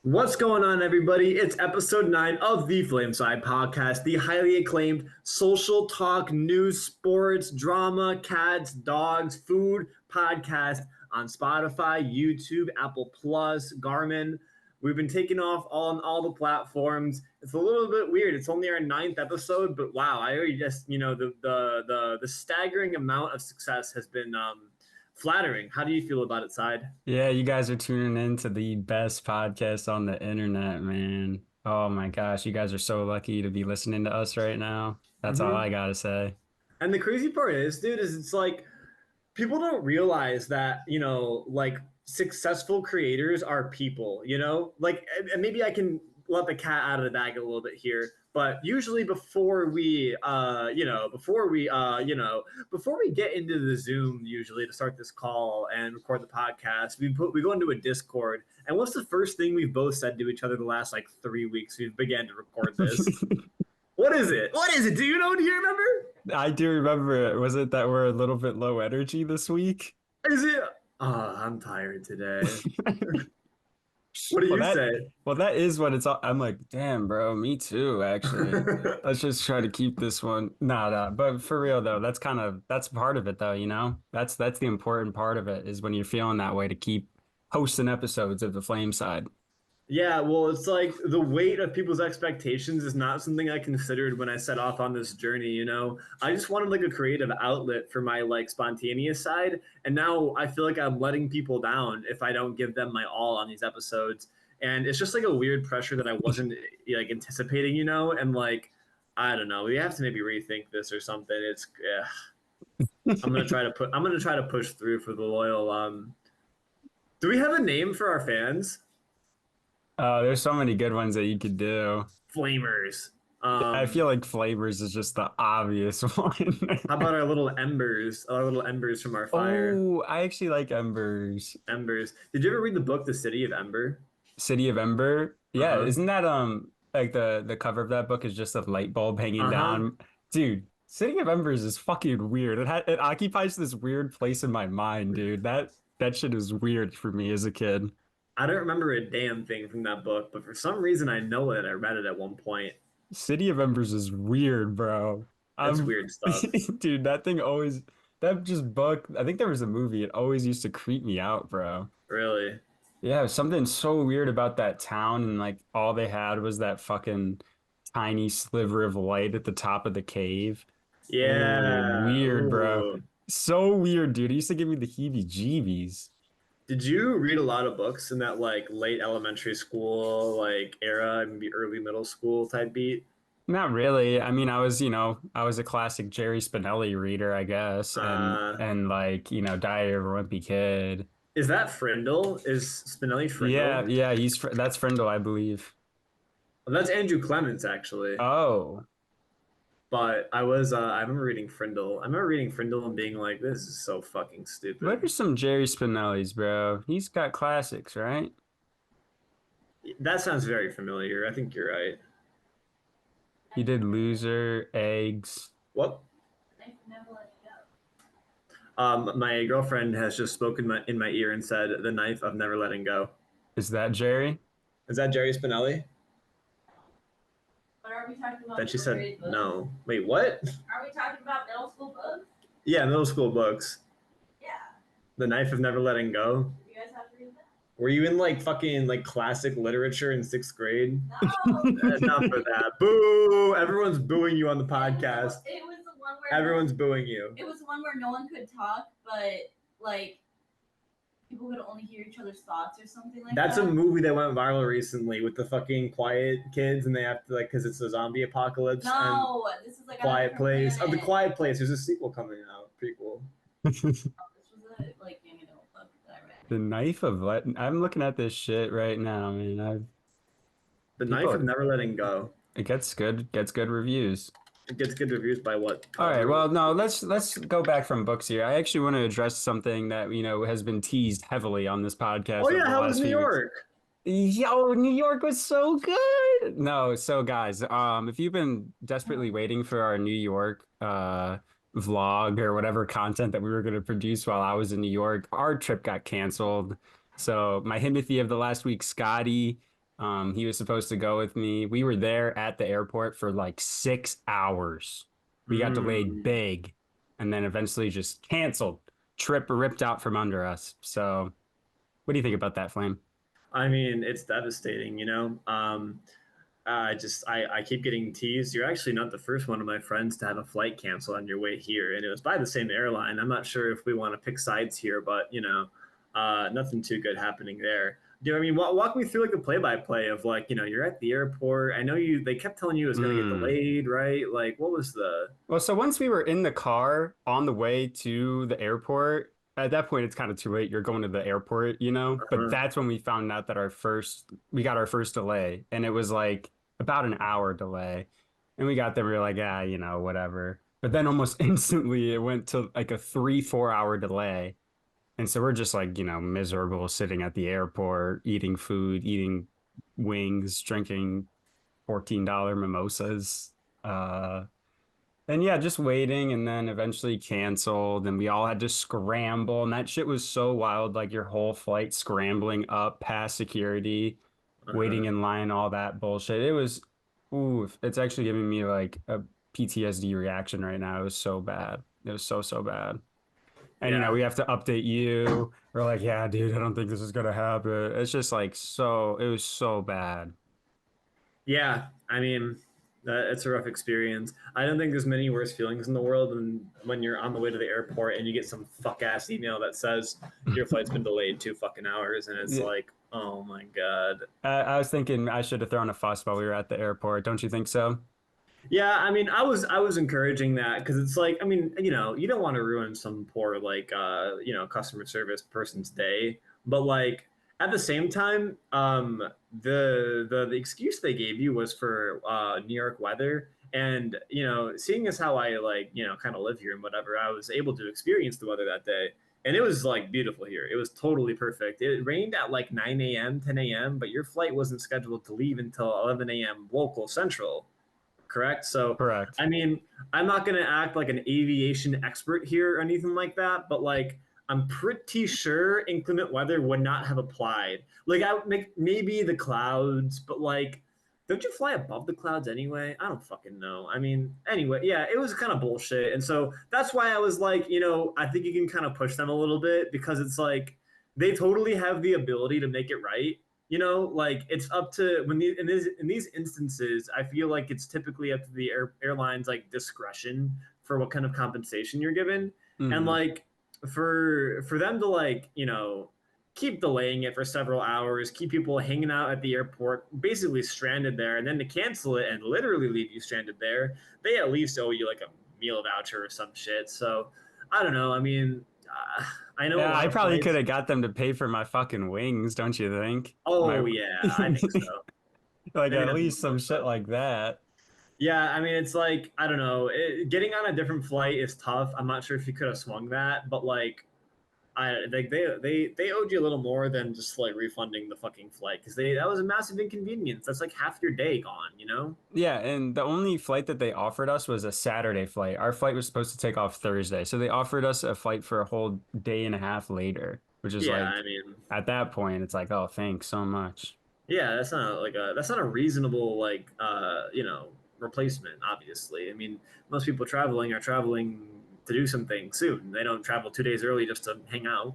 What's going on, everybody? It's episode 9 of the Flameside podcast, the highly acclaimed social talk, news, sports, drama, cats, dogs, food podcast on Spotify, YouTube, Apple Plus, Garmin. We've been taking off on all the platforms. It's a little bit weird. It's only our 9th episode, but wow, I already just the staggering amount of success has been flattering. How do you feel about it, Side? Yeah, you guys are tuning in to the best podcast on the internet, man. Oh my gosh, you guys are so lucky to be listening to us right now. That's all I gotta say. And the crazy part is, dude, is it's like people don't realize that, like successful creators are people, Like, and maybe I can let the cat out of the bag a little bit here, but usually before we get into the Zoom, usually to start this call and record the podcast, we go into a Discord. And what's the first thing we've both said to each other the last like 3 weeks we've began to record this? What is it? What is it? Do you know? Do you remember? I do remember it. Was it that we're a little bit low energy this week? Is it? I'm tired today. What do Well, you that say? well, that is what it's all. I'm like, damn, bro, me too, actually. Let's just try to keep this one. Nah. But for real though, that's part of it though, you know? That's the important part of it is when you're feeling that way to keep hosting episodes of the Flame Side. Yeah, well, it's like the weight of people's expectations is not something I considered when I set off on this journey. I just wanted like a creative outlet for my like spontaneous side, and now I feel like I'm letting people down if I don't give them my all on these episodes. And it's just like a weird pressure that I wasn't like anticipating, and like I don't know, we have to maybe rethink this or something. I'm gonna try to push through for the loyal do we have a name for our fans? There's so many good ones that you could do. Flamers. I feel like flavors is just the obvious one. How about our little embers from our fire? Oh, I actually like Embers. Embers. Did you ever read the book The City of Ember? City of Ember. Yeah, Uh-huh. isn't that like the cover of that book is just a light bulb hanging Uh-huh. down? Dude, City of Embers is fucking weird. It occupies this weird place in my mind, dude. That shit is weird for me as a kid. I don't remember a damn thing from that book, but for some reason I know that I read it at one point. City of Embers is weird, bro. That's I'm weird stuff. dude, that just book, I think there was a movie. It always used to creep me out, bro. Really. Yeah, something so weird about that town, and like all they had was that fucking tiny sliver of light at the top of the cave. Ooh, Yeah. weird, bro. Ooh. So weird, dude. It used to give me the heebie-jeebies. Did you read a lot of books in that like late elementary school like era, maybe early middle school type beat? Not really. I mean, I was a classic Jerry Spinelli reader, I guess, Uh, and like, Diary of a Wimpy Kid. is that Frindle? Is Spinelli Yeah, Frindle? yeah, that's Frindle, I believe. Well, that's Andrew Clements actually. Oh, But I remember reading Frindle. I remember reading Frindle and being like, this is so fucking what stupid. are some Jerry Spinellis, bro? He's got classics, right? That sounds very familiar. I think you're right. He did Loser, Eggs. What? My girlfriend has just spoken in my ear and said, "The knife of never letting go." Is that Jerry? Is that Jerry Spinelli? But are we talking about Then she middle said, grade books? "No." Wait, what? Are we talking about middle school books? Yeah, middle school books. Yeah. The knife of never letting go. You guys have to read that? Were you in like fucking like classic literature in sixth grade? No. Enough of that. Boo! Everyone's booing you on the podcast. It was the one where Everyone's booing you. it was the one where no one could talk, but like people could only hear each other's thoughts or something like That's that. a movie that went viral recently with the fucking quiet kids, and they have to like because it's a zombie apocalypse and No, this is like on a Quiet different Place. Oh, the planet. Quiet Place. There's a sequel coming out. Prequel. Oh, this was a like young adult book that I read. The Knife of Let. I'm looking at this shit right now, man. The Knife of People, Never Letting Go. it gets good reviews. It gets good reviews by what? All right, well, no, let's go back from books here. I actually want to address something that, has been teased heavily on this podcast Oh over yeah, the how was last New few weeks. York? Yo, New York was so good. No, so guys, if you've been desperately waiting for our New York vlog or whatever content that we were going to produce while I was in New York, our trip got canceled. So my Himothy of the last week, Scotty, He was supposed to go with me. We were there at the airport for like 6 hours. We got delayed Mm. big and then eventually just canceled. Trip ripped out from under us. So, what do you think about that, Flame? I mean, it's devastating, you know. I keep getting teased. You're actually not the first one of my friends to have a flight cancel on your way here, and it was by the same airline. I'm not sure if we want to pick sides here, but nothing too good happening there. Do I mean walk me through like the play-by-play of like you're at the airport. I know they kept telling you it was going to get Mm. delayed, right? Like what was the? Well, so once we were in the car on the way to the airport, at that point it's kind of too late. You're going to the airport, you know? But Uh, that's when we found out that we got our first delay, and it was like about an hour delay. And we got there, we were like, whatever. But then almost instantly it went to like a 3, 4 hour delay. And so we're just like, miserable sitting at the airport, eating food, eating wings, drinking $14 mimosas. And yeah, just waiting and then eventually canceled. And we all had to scramble. And that shit was so wild. Like your whole flight scrambling up past security, waiting uh, in line, all that bullshit. It was, ooh, it's actually giving me like a PTSD reaction right now. It was so bad. It was so, so bad. And yeah, we have to update you. We're like, yeah, dude, I don't think this is gonna happen. It's just like it was so bad. yeah. I mean, it's a rough experience. I don't think there's many worse feelings in the world than when you're on the way to the airport and you get some fuck ass email that says your flight's been delayed 2 fucking hours, and it's Yeah, like, oh my god. I was thinking I should have thrown a fuss while we were at the airport. Don't you think so? Yeah, I mean, I was encouraging that because it's like, I mean, you don't want to ruin some poor like customer service person's day, but like at the same time, the excuse they gave you was for New York weather, and seeing as how I like kind of live here and whatever, I was able to experience the weather that day. And it was like beautiful here. It was totally perfect. It rained at like 9 a.m., 10 a.m., but your flight wasn't scheduled to leave until 11 a.m. local central, correct? So, Correct. I mean, I'm not going to act like an aviation expert here or anything like that, but like, I'm pretty sure inclement weather would not have applied. Like, I would make maybe the clouds, but like, don't you fly above the clouds anyway? I don't fucking know. I mean, anyway, yeah, it was kind of bullshit. And so that's why I was like, I think you can kind of push them a little bit because it's like they totally have the ability to make it right. Like it's up to when in these instances, I feel like it's typically up to the airlines like discretion for what kind of compensation you're given, and Hmm. like for them to like keep delaying it for several hours, keep people hanging out at the airport, basically stranded there, and then to cancel it and literally leave you stranded there, they at least owe you like a meal voucher or some shit. So I don't know. I mean, I know a Yeah, lot I of probably could flights. have got them to pay for my fucking wings, don't you think? My Oh yeah, I think so. like I think at that's least more some fucked shit up. like that. Yeah, I mean, it's like I don't know. Getting on a different flight is tough. I'm not sure if you could have swung that, but like, I like they owed you a little more than just like refunding the fucking flight because they that was a massive inconvenience. That's like half your day gone. Yeah, and the only flight that they offered us was a Saturday flight. Our flight was supposed to take off Thursday. So they offered us a flight for a whole day and a half later, which is Yeah, I like mean, at that point it's like, oh, thanks so much. yeah, that's not a reasonable like replacement. Obviously, I mean, most people traveling are traveling to do something soon. They don't travel 2 days early just to hang out.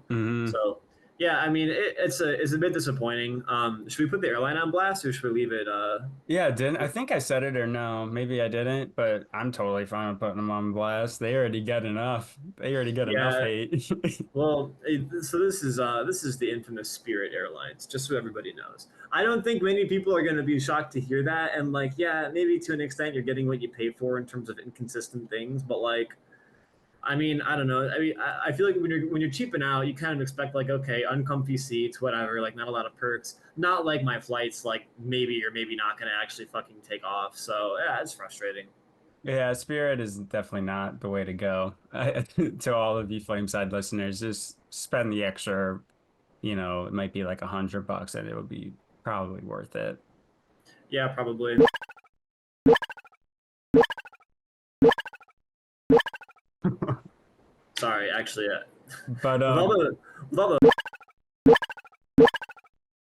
Hmm. So yeah, I mean, it's a bit disappointing. Should we put the airline on blast or should we leave it? Yeah, didn't I think I said it or no, maybe I didn't, but I'm totally fine with putting them on blast. They already get enough. They already get enough Yeah. hate. Well, so this is the infamous Spirit Airlines, just so everybody knows. I don't think many people are going to be shocked to hear that, and like, yeah, maybe to an extent you're getting what you pay for in terms of inconsistent things, but like, I mean, I don't know. I mean, I feel like when you're cheaping out, you kind of expect like, okay, uncomfy seats, whatever, like not a lot of perks, not like my flights, like maybe or maybe not going to actually fucking take off. So yeah, it's frustrating. Yeah, Spirit is definitely not the way to go. To all of you Flameside listeners, just spend the extra, it might be like $100 and it would be probably worth it. Yeah, probably. Sorry, actually, But with all the with all the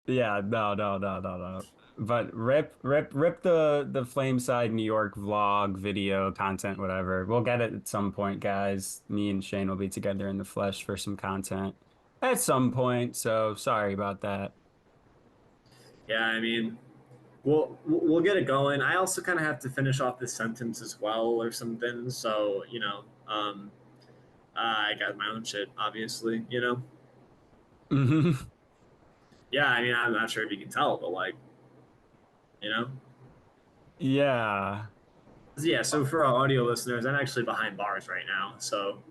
yeah, Yeah, no. But rip the Flameside New York vlog, video, content, whatever. We'll get it at some point, guys. Me and Shane will be together in the flesh for some content at some point. So sorry about that. Yeah, I mean, we'll get it going. I also kind of have to finish off this sentence as well or something. So I got my own shit, obviously. Hmm. Yeah, I mean, I'm not sure if you can tell, but like, you know. Yeah. Yeah, so for our audio listeners, I'm actually behind bars right now. So,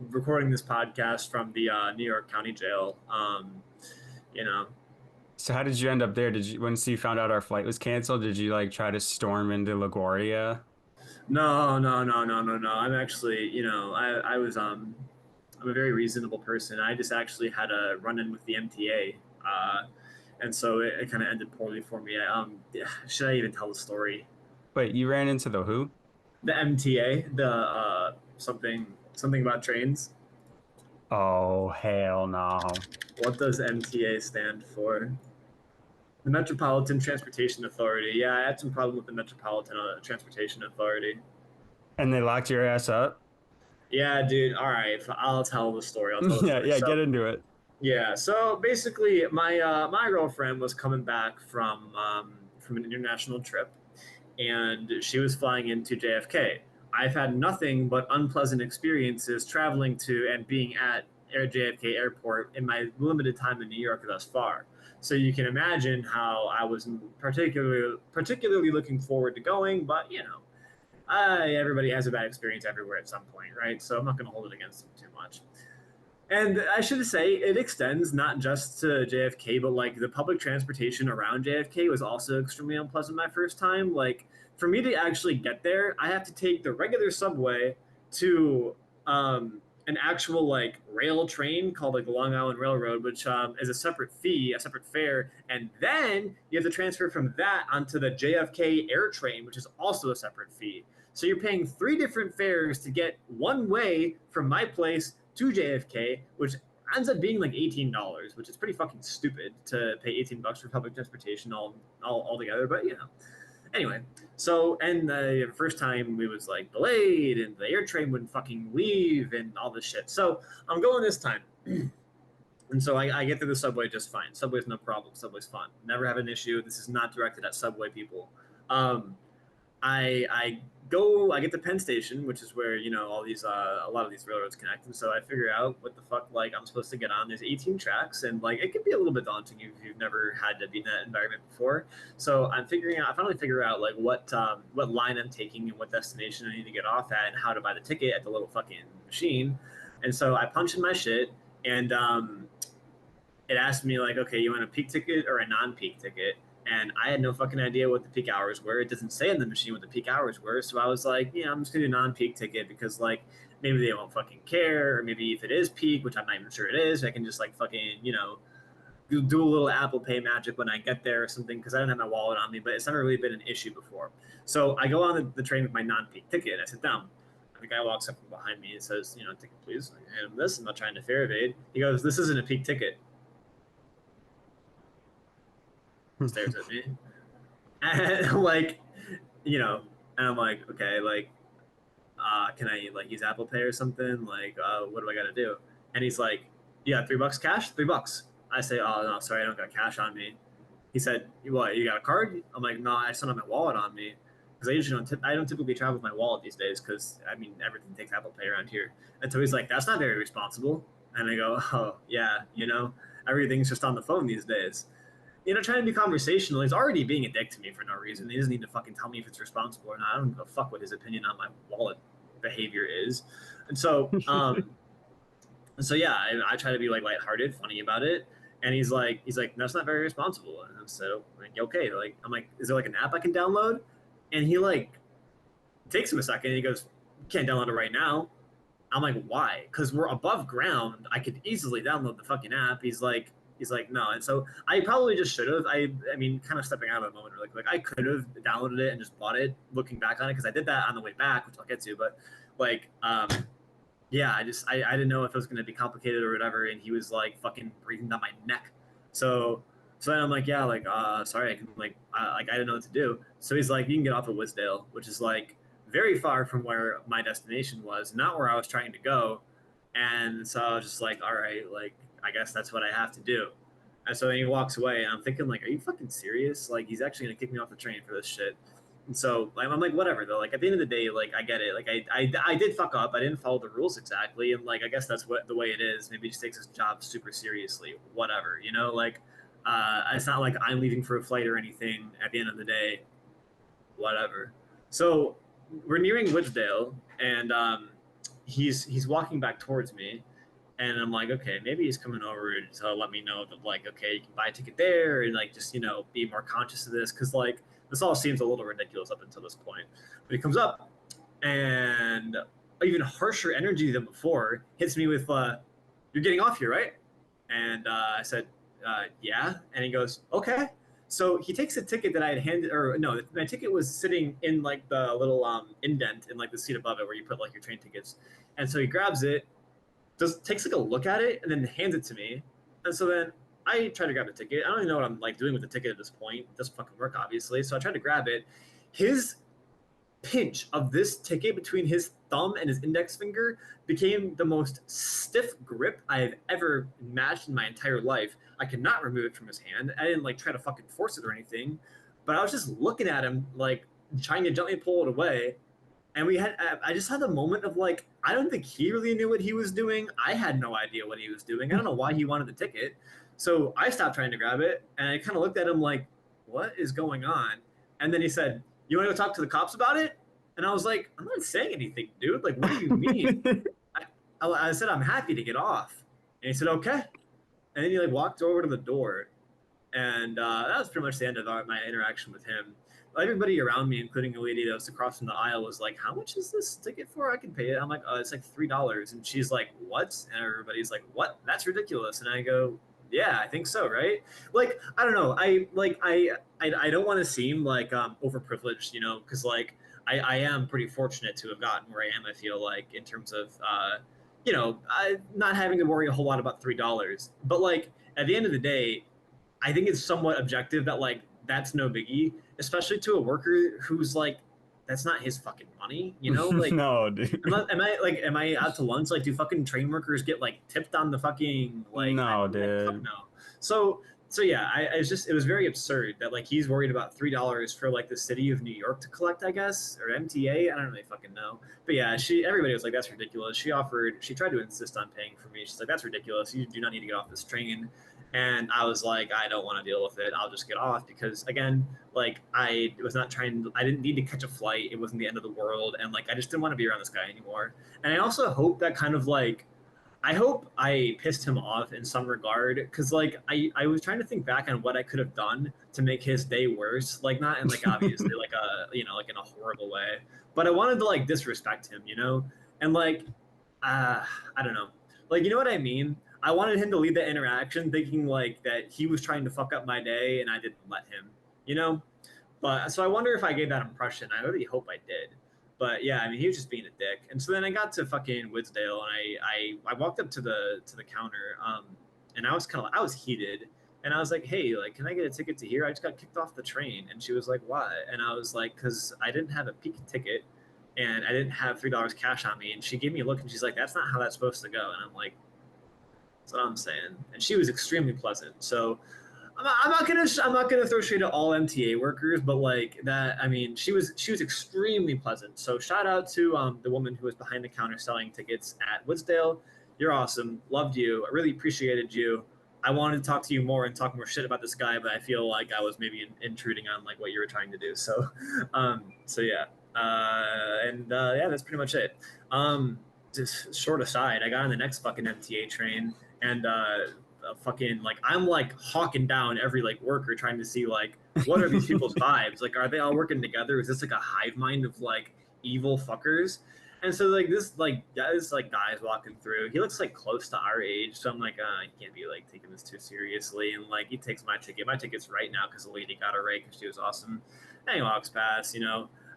recording this podcast from the New York County Jail. You know, So how did you end up there? Did you once you found out our flight was canceled, did you like try to storm into LaGuardia? no. I'm actually, I'm a very reasonable person. I just actually had a run in with the MTA, and so it kind of ended poorly for me. Should I even tell the story? Wait, you ran into the who? The MTA, the something about trains. Oh, hell no. What does MTA stand for? The Metropolitan Transportation Authority. Yeah, I had some problem with the Metropolitan Transportation Authority. And they locked your ass up? Yeah, dude. All right, I'll tell the story. I'll tell the Yeah, story. yeah, So get into it. yeah, so basically, my girlfriend was coming back from an international trip, and she was flying into JFK. I've had nothing but unpleasant experiences traveling to and being at Air JFK Airport in my limited time in New York thus far. So you can imagine how I was particularly looking forward to going, but everybody has a bad experience everywhere at some point, right? So I'm not going to hold it against them too much. And I should say it extends not just to JFK, but like the public transportation around JFK was also extremely unpleasant my first time. Like for me to actually get there, I have to take the regular subway to an actual like rail train called like the Long Island Railroad, which is a separate fee, a separate fare, and then you have to transfer from that onto the JFK Air train, which is also a separate fee. So you're paying three different fares to get one way from my place to JFK, which ends up being like $18, which is pretty fucking stupid to pay $18 for public transportation all together. But anyway. So and the first time we was like delayed, and the air train wouldn't fucking leave, and all this shit. So I'm going this time. And so I get through the subway just fine. Subway's no problem. Subway's fun. Never have an issue. This is not directed at subway people. Um, I get to Penn Station, which is where all these a lot of these railroads connect, and so I figure out what the fuck like I'm supposed to get on. There's 18 tracks, and like it can be a little bit daunting if you've never had to be in that environment before. So I finally figure out like what line I'm taking and what destination I need to get off at, and how to buy the ticket at the little fucking machine. And so I punch in my shit, and it asked me like, okay, you want a peak ticket or a non-peak ticket? And I had no fucking idea what the peak hours were. It doesn't say in the machine what the peak hours were. So I was like, I'm just gonna do non-peak ticket because like maybe they won't fucking care, or maybe if it is peak, which I'm not even sure it is, I can just like fucking do a little Apple Pay magic when I get there or something because I don't have my wallet on me. But it's never really been an issue before. So I go on the train with my non-peak ticket. I sit down. The guy walks up from behind me and says, ticket please. I hand him this. I'm not trying to fare evade. He goes, this isn't a peak ticket. Stares at me, and like, and I'm like, okay, like, can I like use Apple Pay or something? Like, what do I got to do? And he's like, yeah, $3 cash, $3. I say, oh no, sorry, I don't got cash on me. He said, what? You got a card? I'm like, no, I just don't have my wallet on me because I usually I don't typically travel with my wallet these days because I mean everything takes Apple Pay around here. And so he's like, that's not very responsible. And I go, oh yeah, everything's just on the phone these days. Trying to be conversational. He's already being a dick to me for no reason. He doesn't need to fucking tell me if it's responsible or not. I don't give a fuck what his opinion on my wallet behavior is. And so, so yeah, I try to be like lighthearted, funny about it. And he's like, that's not very responsible. And I said, like, okay, like, I'm like, is there like an app I can download? And he like takes him a second. And he goes, can't download it right now. I'm like, why? Because we're above ground. I could easily download the fucking app. He's like, no. And so I probably just should have. I mean, kind of stepping out of the moment really quick. I could have downloaded it and just bought it. Looking back on it, because I did that on the way back, which I'll get to. But like, yeah, I didn't know if it was going to be complicated or whatever. And he was like fucking breathing down my neck. So So then I'm like, yeah, like, sorry, I can like I didn't know what to do. So he's like, you can get off at Wisdale, which is like very far from where my destination was, not where I was trying to go. And so I was just like, all right, like I guess that's what I have to do. And so then he walks away, and I'm thinking like, are you fucking serious? Like he's actually gonna kick me off the train for this shit. And so like, I'm like, whatever though. Like at the end of the day, like I get it. Like I did fuck up. I didn't follow the rules exactly, and like I guess that's what the way it is. Maybe he just takes his job super seriously. Whatever, you know, like it's not like I'm leaving for a flight or anything at the end of the day. Whatever. So we're nearing Woodsdale, and he's walking back towards me, and I'm like, okay, maybe he's coming over to let me know that like, okay, you can buy a ticket there, and like just be more conscious of this, because like this all seems a little ridiculous up until this point. But he comes up, and even harsher energy than before hits me with, "You're getting off here, right?" And I said, "Yeah." And he goes, "Okay." So he takes a ticket that I had handed, or no, my ticket was sitting in like the little indent in like the seat above it where you put like your train tickets. And so he grabs it, takes like a look at it, and then hands it to me. And so then I try to grab the ticket. I don't even know what I'm like doing with the ticket at this point. It doesn't fucking work, obviously. So I tried to grab it. His pinch of this ticket between his thumb and his index finger became the most stiff grip I have ever imagined in my entire life. I could not remove it from his hand. I didn't like try to fucking force it or anything, but I was just looking at him like trying to gently pull it away. And I just had the moment of like, I don't think he really knew what he was doing. I had no idea what he was doing. I don't know why he wanted the ticket. So I stopped trying to grab it, and I kind of looked at him like, what is going on? And then he said, you want to go talk to the cops about it? And I was like, I'm not saying anything, dude. Like, what do you mean? I said, I'm happy to get off. And he said, okay. And then he like walked over to the door, and that was pretty much the end of my interaction with him. Everybody around me, including a lady that was across from the aisle, was like, "How much is this ticket for? I can pay it." I'm like, "Oh, it's like $3." And she's like, "What?" And everybody's like, "What? That's ridiculous." And I go, "Yeah, I think so, right?" Like, I don't know. I don't want to seem like overprivileged, because like I am pretty fortunate to have gotten where I am. I feel like in terms of not having to worry a whole lot about $3. But like at the end of the day, I think it's somewhat objective that like that's no biggie, especially to a worker who's like that's not his fucking money, Like, No, dude. am I out to lunch? Like, do fucking train workers get like tipped on the fucking like? No, Fuck dude. no. So yeah, it was very absurd that like he's worried about $3 for like the city of New York to collect, I guess, or MTA. I don't really fucking know. But yeah, everybody was like, that's ridiculous. She tried to insist on paying for me. She's like, that's ridiculous. You do not need to get off this train. And I was like, I don't want to deal with it. I'll just get off because again, like I was not trying I didn't need to catch a flight. It wasn't the end of the world. And like I just didn't want to be around this guy anymore. And I also hope that kind of like I hope I pissed him off in some regard because like I was trying to think back on what I could have done to make his day worse. Like not in like obviously like a like in a horrible way. But I wanted to like disrespect him. And like I don't know. Like, you know what I mean? I wanted him to lead the interaction thinking like that he was trying to fuck up my day and I didn't let him. But so I wonder if I gave that impression. I really hope I did. But yeah, I mean, he was just being a dick. And so then I got to fucking Woodsdale, and I walked up to the counter, and I was heated, and I was like, hey, like, can I get a ticket to here? I just got kicked off the train, and she was like, why? And I was like, because I didn't have a peak ticket, and I didn't have $3 cash on me, and she gave me a look, and she's like, that's not how that's supposed to go, and I'm like, that's what I'm saying. And she was extremely pleasant, so I'm not gonna throw shade at all MTA workers, but like that, I mean, she was extremely pleasant. So shout out to the woman who was behind the counter selling tickets at Woodsdale. You're awesome. Loved you. I really appreciated you. I wanted to talk to you more and talk more shit about this guy, but I feel like I was maybe intruding on like what you were trying to do. So, so yeah, yeah, that's pretty much it. Just short aside, I got on the next fucking MTA train and fucking like I'm like hawking down every like worker trying to see like what are these people's vibes, like are they all working together, is this like a hive mind of like evil fuckers? And so like this guy's walking through, he looks like close to our age, so I'm like I can't be like taking this too seriously, and like he takes my ticket's right now because the lady got it right because she was awesome, and he walks past.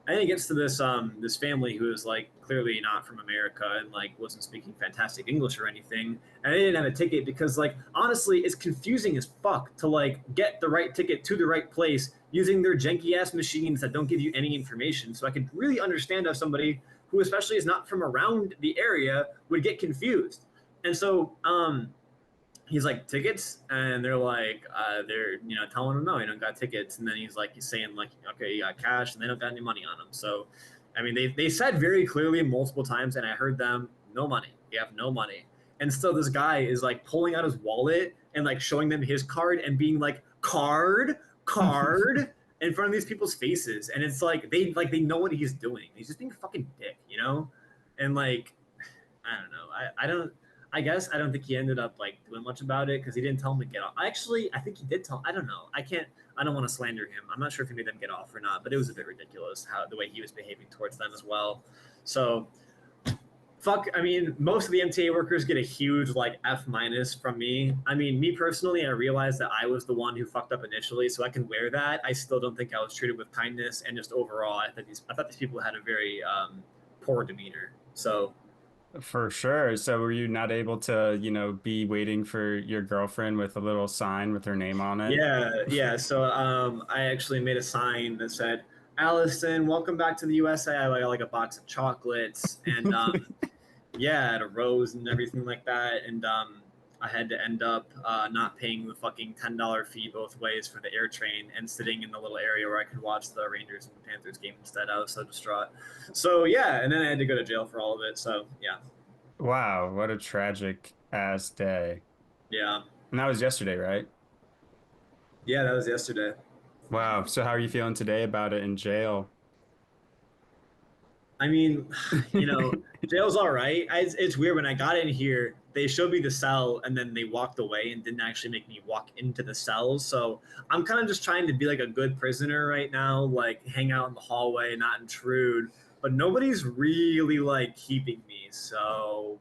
And then it gets to this family who is like clearly not from America and like wasn't speaking fantastic English or anything, and they didn't have a ticket because like honestly, it's confusing as fuck to like get the right ticket to the right place using their janky ass machines that don't give you any information. So I could really understand how somebody who especially is not from around the area would get confused. And so he's like tickets, and they're like they're telling him no, you don't got tickets, and then he's saying like okay, you got cash, and they don't got any money on them. So I mean they said very clearly multiple times, and I heard them, no money, you have no money. And still this guy is like pulling out his wallet and like showing them his card and being like card in front of these people's faces, and it's like they know what he's doing, he's just being a fucking dick. And like I don't know. I don't. I guess I don't think he ended up like doing much about it because he didn't tell him to get off. Actually, I think he did tell. I don't know. I can't. I don't want to slander him. I'm not sure if he made them get off or not, but it was a bit ridiculous how the way he was behaving towards them as well. So fuck. I mean, most of the MTA workers get a huge like F minus from me. I mean, me personally, I realized that I was the one who fucked up initially, so I can wear that. I still don't think I was treated with kindness, and just overall, I thought these people had a very poor demeanor. So For sure. So were you not able to, be waiting for your girlfriend with a little sign with her name on it? yeah, yeah. So I actually made a sign that said, "Allison, welcome back to the USA." I got like a box of chocolates and yeah, and a rose and everything like that. And I had to end up not paying the fucking $10 fee both ways for the air train and sitting in the little area where I could watch the Rangers and the Panthers game instead. I was so distraught. So yeah, and then I had to go to jail for all of it. So yeah, Wow, what a tragic ass day. yeah, And that was yesterday, right? yeah. That was yesterday. Wow. So how are you feeling today about it in jail? I mean, jail's all right. It's weird when I got in here, they showed me the cell and then they walked away and didn't actually make me walk into the cells. So I'm kind of just trying to be like a good prisoner right now, like hang out in the hallway, not intrude. But nobody's really like keeping me, so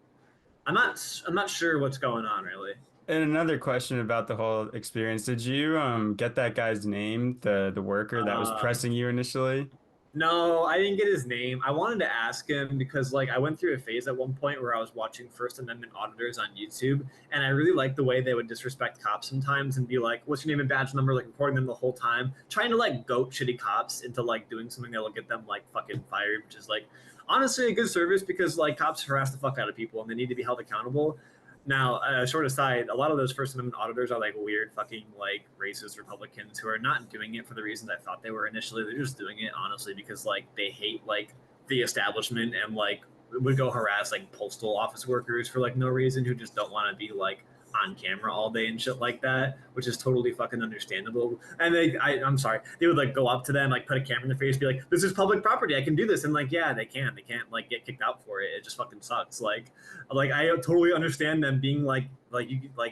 I'm not sure what's going on really. And another question about the whole experience. Did you get that guy's name, the worker that was Uh, pressing you initially? No, I didn't get his name. I wanted to ask him because like I went through a phase at one point where I was watching First Amendment auditors on YouTube, and I really liked the way they would disrespect cops sometimes and be like, "What's your name and badge number?" Like recording them the whole time, trying to like goat shitty cops into like doing something that'll get them like fucking fired, which is like honestly a good service because like cops harass the fuck out of people and they need to be held accountable. Now, short aside, a lot of those First Amendment auditors are like weird fucking like racist Republicans who are not doing it for the reasons I thought they were initially. They're just doing it honestly because like they hate like the establishment and like would go harass like postal office workers for like no reason who just don't want to be like on camera all day and shit like that, which is totally fucking understandable. And I'm sorry, they would like go up to them, like put a camera in their face, be like, "This is public property, I can do this," and like, yeah, they can. They can't like get kicked out for it. It just fucking sucks. Like I totally understand them being like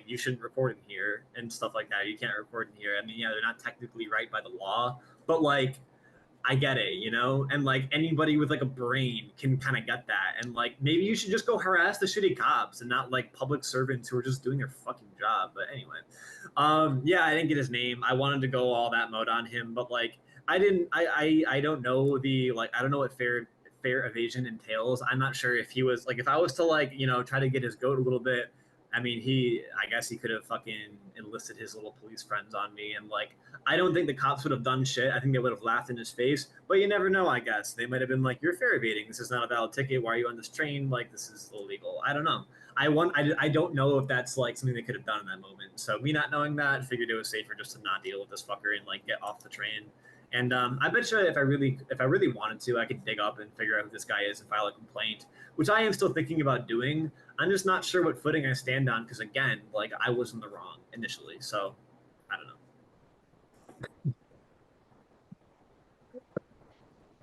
you shouldn't record in here and stuff like that. You can't record in here. I mean, yeah, they're not technically right by the law, but like I get it. And like anybody with like a brain can kind of get that. And like maybe you should just go harass the shitty cops and not like public servants who are just doing their fucking job. But anyway, yeah, I didn't get his name. I wanted to go all that mode on him, but like I didn't. I don't know the like I don't know what fair evasion entails. I'm not sure if he was like if I was to like try to get his goat a little bit. I mean, I guess he could have fucking enlisted his little police friends on me and like I don't think the cops would have done shit. I think they would have laughed in his face, but you never know, I guess. They might have been like, "You're fare evading. This is not a valid ticket. Why are you on this train? Like, this is illegal." I don't know. I don't know if that's like something they could have done in that moment. So me not knowing that, figured it was safer just to not deal with this fucker and like get off the train. And I bet you if I really wanted to, I could dig up and figure out who this guy is and file a complaint, which I am still thinking about doing. I'm just not sure what footing I stand on because again, like I was in the wrong initially. So I don't know.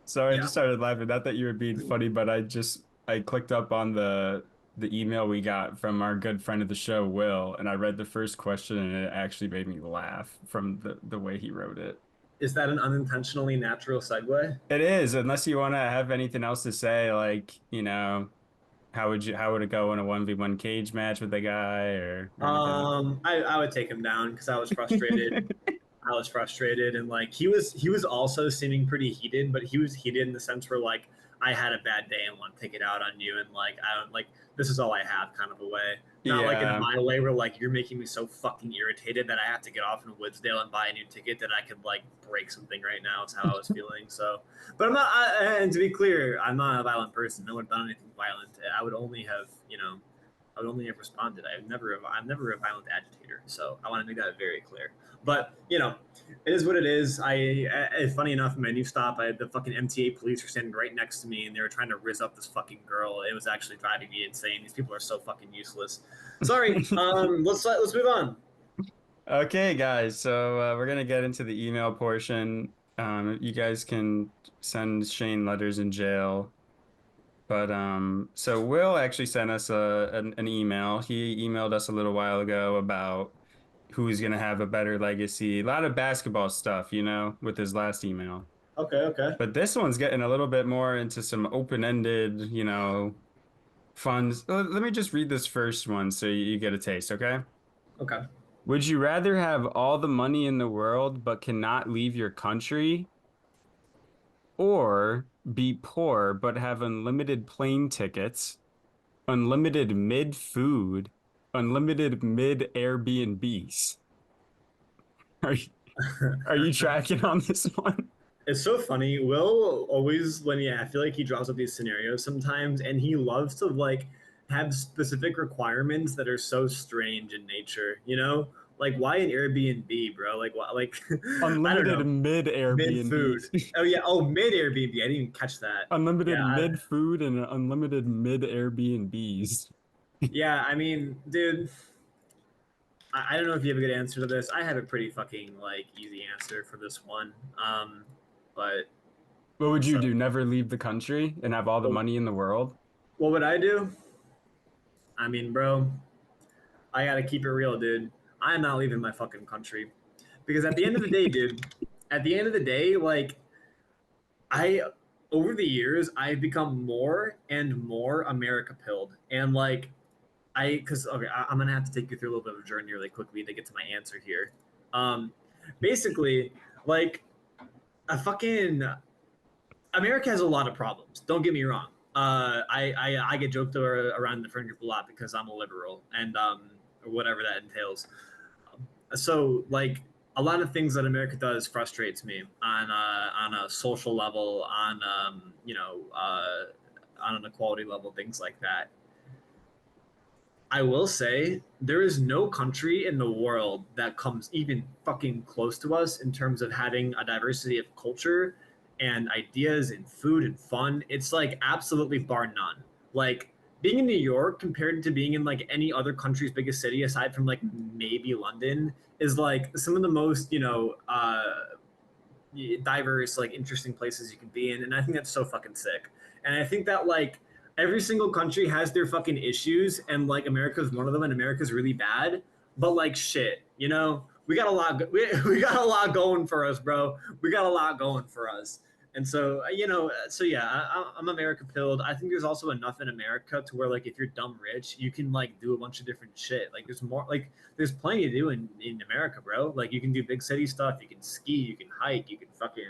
So I Yeah. just started laughing. Not that you were being funny, but I clicked up on the email we got from our good friend of the show, Will, and I read the first question and it actually made me laugh from the way he wrote it. Is that an unintentionally natural segue? It is, unless you want to have anything else to say, like, how would it go in a 1v1 cage match with the guy or anything? I would take him down because I was frustrated. I was frustrated, and like he was also seeming pretty heated, but he was heated in the sense where like I had a bad day and want to take it out on you, and like I don't like this is all I have kind of a way. Not like in Yeah. my way where like you're making me so fucking irritated that I have to get off in Woodsdale and buy a new ticket that I could like break something right now. Is how I was feeling. So, but I'm not. And to be clear, I'm not a violent person. No one done anything violent. I would only have I would only have responded. I'm never a violent agitator. So I want to make that very clear. But it is what it is. Funny enough, in my new stop, I had the fucking MTA police were standing right next to me, and they were trying to rizz up this fucking girl. It was actually driving me insane. These people are so fucking useless. Sorry. Let's move on. Okay, guys. So we're gonna get into the email portion. You guys can send Shane letters in jail. But so Will actually sent us an email. He emailed us a little while ago about who's gonna have a better legacy. A lot of basketball stuff, with his last email. Okay. Okay. But this one's getting a little bit more into some open-ended, funds. Let me just read this first one so you get a taste, okay? Okay. Would you rather have all the money in the world but cannot leave your country, or be poor but have unlimited plane tickets, unlimited mid food, unlimited mid Airbnbs? Are you, are you tracking on this one? It's so funny. Will always I feel like he draws up these scenarios sometimes, and he loves to like have specific requirements that are so strange in nature. Like why an Airbnb, bro? Like what? Like I don't Unlimited know. mid Mid food. Airbnbs. Oh yeah. Oh, mid Airbnb. I didn't even catch that. Unlimited Yeah. mid food and unlimited mid Airbnbs. Yeah. I mean, dude. I don't know if you have a good answer to this. I have a pretty fucking like easy answer for this one. But What would you so do? Never leave the country and have all the what money in the world? what would I do? I mean, bro, I gotta keep it real, dude. I'm not leaving my fucking country because at the end of the day, dude, at the end of the day, like I over the years I've become more and more America pilled, and like because okay, I'm gonna have to take you through a little bit of a journey really quickly to get to my answer here. Um, basically, like a fucking America has a lot of problems. Don't get me wrong. I get joked around the friend group a lot because I'm a liberal and or whatever that entails. So like a lot of things that America does frustrates me on a social level, on an equality level, things like that. I will say there is no country in the world that comes even fucking close to us in terms of having a diversity of culture and ideas and food and fun. It's like absolutely bar none. Like being in New York compared to being in like any other country's biggest city aside from like maybe London is like some of the most, diverse, like interesting places you can be in. And I think that's so fucking sick. And I think that like every single country has their fucking issues, and like America's one of them, and America's really bad. But like shit, we got a lot. We got a lot going for us, bro. We got a lot going for us. And so, so yeah, I'm America pilled. I think there's also enough in America to where, like, if you're dumb rich, you can like do a bunch of different shit. Like, there's plenty to do in America, bro. Like, you can do big city stuff. You can ski. You can hike. You can fucking.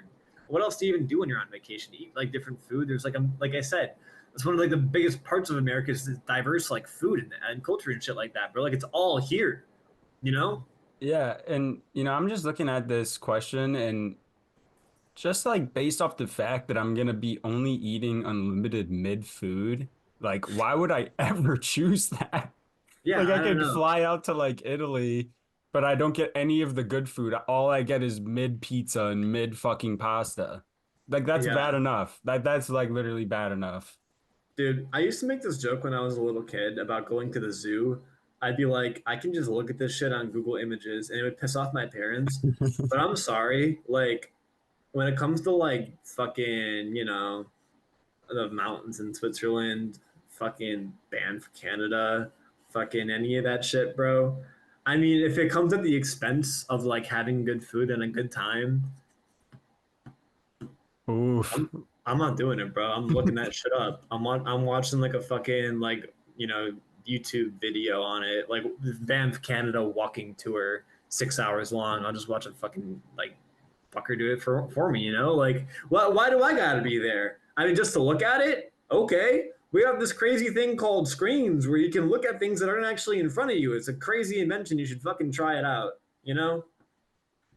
What else do you even do when you're on vacation? Eat like different food. There's like I said, it's one of like the biggest parts of America is this diverse like food and culture and shit like that, bro. Like it's all here, you know? Yeah, and I'm just looking at this question and just like based off the fact that I'm gonna be only eating unlimited mid food, like why would I ever choose that? Yeah, Like I I don't could know. fly out to like Italy, but I don't get any of the good food. All I get is mid pizza and mid fucking pasta. Like that's Yeah. bad enough. That's like literally bad enough. Dude, I used to make this joke when I was a little kid about going to the zoo. I'd be like, I can just look at this shit on Google Images and it would piss off my parents. But I'm sorry, like when it comes to like fucking, the mountains in Switzerland, fucking Banff, Canada, fucking any of that shit, bro. I mean, if it comes at the expense of like having good food and a good time, Oof. I'm not doing it, bro. I'm looking that shit up. I'm watching like a fucking like YouTube video on it, like Banff Canada walking tour, 6 hours long. I'll just watch a fucking like fucker do it for me, you know? Like, why do I gotta be there? I mean, just to look at it? Okay. We have this crazy thing called screens where you can look at things that aren't actually in front of you. It's a crazy invention. You should fucking try it out, you know?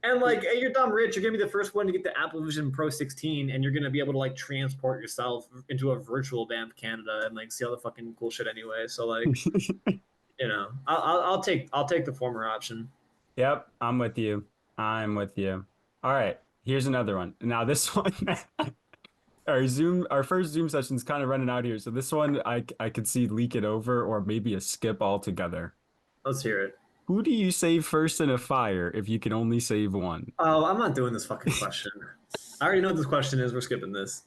And like, hey, you're dumb rich. You're gonna be the first one to get the Apple Vision Pro 16, and you're gonna be able to like transport yourself into a virtual Banff Canada and like see all the fucking cool shit anyway. So like, you know, I'll take the former option. Yep, I'm with you. I'm with you. All right, here's another one. Now this one, our first Zoom session's kind of running out here. So this one, I could see leak it over or maybe a skip altogether. Let's hear it. Who do you save first in a fire if you can only save one? Oh, I'm not doing this fucking question. I already know what this question is. We're skipping this.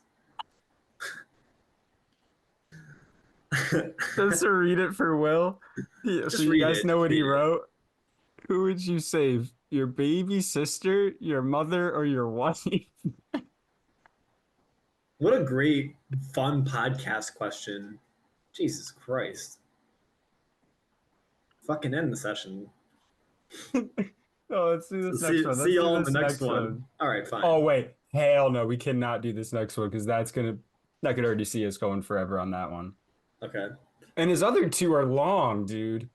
Just to read it for Will. Yeah, so you guys know what he wrote. Who would you save? Your baby sister, your mother, or your wife? What a great, fun podcast question. Jesus Christ. Fucking end the session. Oh, let's do this next one. See y'all in the next one. All right, fine. Oh, wait. Hell no. We cannot do this next one because I could already see us going forever on that one. Okay. And his other two are long, dude.